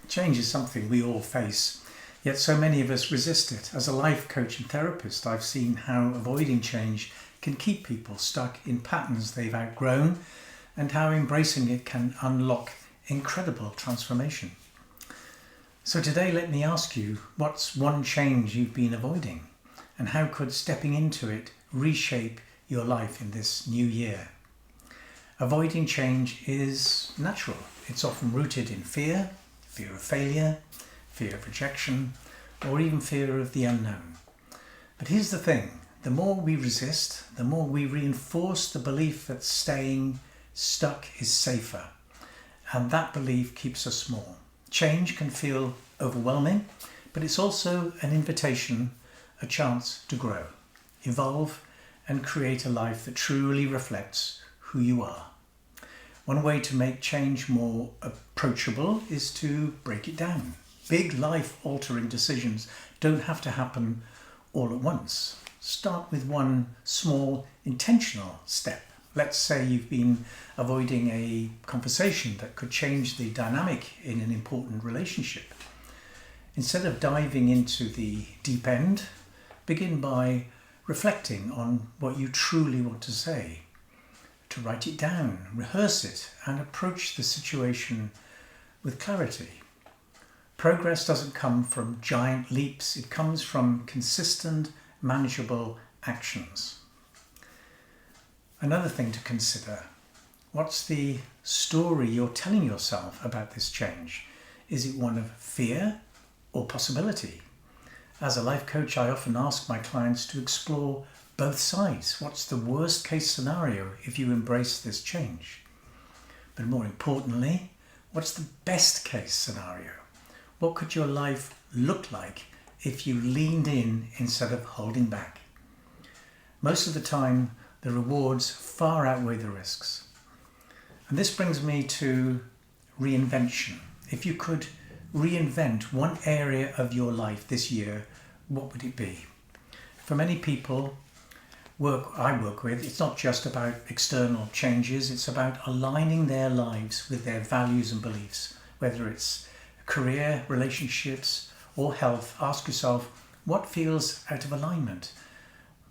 Change is something we all face, yet so many of us resist it. As a life coach and therapist, I've seen how avoiding change can keep people stuck in patterns they've outgrown and how embracing it can unlock incredible transformation. So today, let me ask you, what's one change you've been avoiding, and how could stepping into it reshape your life in this new year? Avoiding change is natural. It's often rooted in fear of failure, fear of rejection, or even fear of the unknown. But here's the thing, the more we resist, the more we reinforce the belief that staying stuck is safer, and that belief keeps us small. Change can feel overwhelming, but it's also an invitation, a chance to grow, evolve, and create a life that truly reflects who you are. One way to make change more approachable is to break it down. Big life-altering decisions don't have to happen all at once. Start with one small, intentional step. Let's say you've been avoiding a conversation that could change the dynamic in an important relationship. Instead of diving into the deep end, begin by reflecting on what you truly want to say. To write it down, rehearse it, and approach the situation with clarity. Progress doesn't come from giant leaps, it comes from consistent, manageable actions. Another thing to consider, what's the story you're telling yourself about this change? Is it one of fear or possibility? As a life coach, I often ask my clients to explore both sides. What's the worst case scenario if you embrace this change? But more importantly, what's the best case scenario? What could your life look like if you leaned in instead of holding back? Most of the time, the rewards far outweigh the risks. And this brings me to reinvention. If you could reinvent one area of your life this year, what would it be? For many people I work with, it's not just about external changes, it's about aligning their lives with their values and beliefs. Whether it's career, relationships, or health, ask yourself, what feels out of alignment?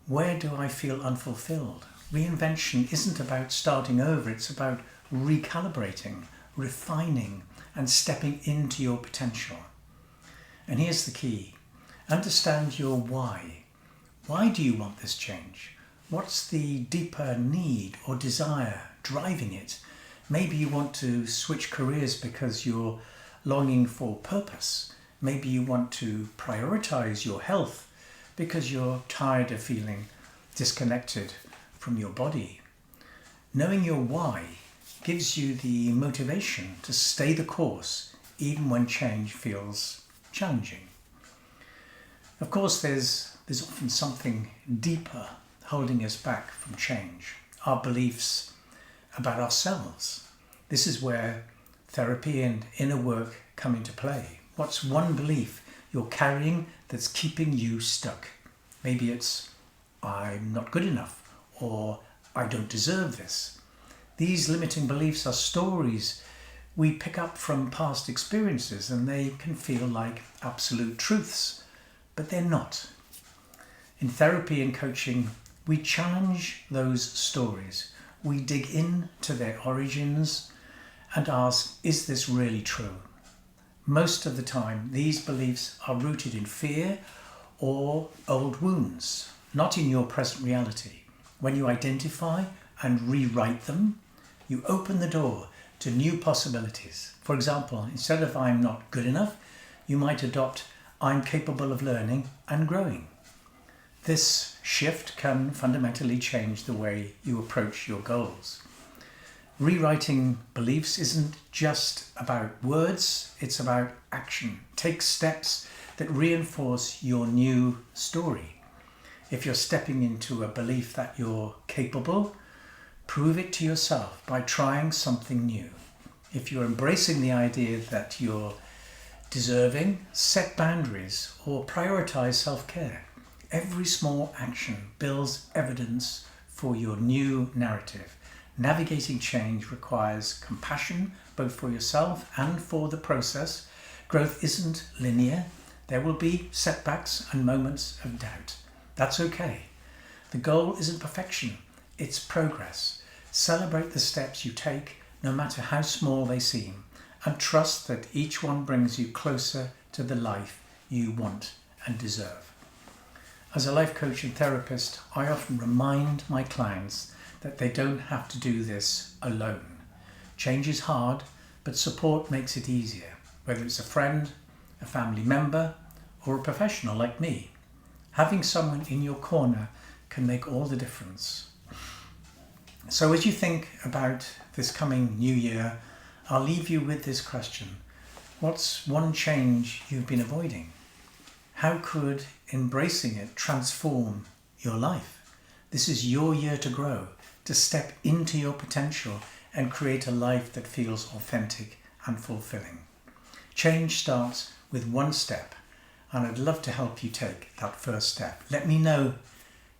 Where do I feel unfulfilled? Reinvention isn't about starting over, it's about recalibrating, refining, and stepping into your potential. And here's the key. Understand your why. Why do you want this change? What's the deeper need or desire driving it? Maybe you want to switch careers because you're longing for purpose. Maybe you want to prioritize your health because you're tired of feeling disconnected from your body. Knowing your why gives you the motivation to stay the course even when change feels challenging. Of course, there's often something deeper holding us back from change, our beliefs about ourselves. This is where therapy and inner work come into play. What's one belief you're carrying that's keeping you stuck? Maybe it's, I'm not good enough, or I don't deserve this. These limiting beliefs are stories we pick up from past experiences, and they can feel like absolute truths, but they're not. In therapy and coaching, we challenge those stories. We dig into their origins and ask, is this really true? Most of the time, these beliefs are rooted in fear or old wounds, not in your present reality. When you identify and rewrite them, you open the door to new possibilities. For example, instead of I'm not good enough, you might adopt I'm capable of learning and growing. This shift can fundamentally change the way you approach your goals. Rewriting beliefs isn't just about words, it's about action. Take steps that reinforce your new story. If you're stepping into a belief that you're capable, prove it to yourself by trying something new. If you're embracing the idea that you're deserving, set boundaries or prioritize self-care. Every small action builds evidence for your new narrative. Navigating change requires compassion, both for yourself and for the process, Growth isn't linear. There will be setbacks and moments of doubt. That's okay. The goal isn't perfection, it's progress. Celebrate the steps you take, no matter how small they seem, and trust that each one brings you closer to the life you want and deserve. As a life coach and therapist, I often remind my clients that they don't have to do this alone. Change is hard, but support makes it easier, whether it's a friend, a family member, or a professional like me. Having someone in your corner can make all the difference. So as you think about this coming new year, I'll leave you with this question. What's one change you've been avoiding? How could embracing it transform your life? This is your year to grow, to step into your potential and create a life that feels authentic and fulfilling. Change starts with one step, and I'd love to help you take that first step. Let me know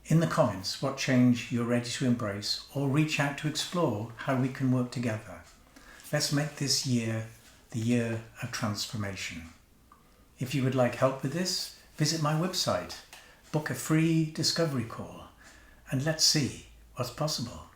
in the comments what change you're ready to embrace, or reach out to explore how we can work together. Let's make this year the year of transformation. If you would like help with this, visit my website, book a free discovery call, and let's see what's possible.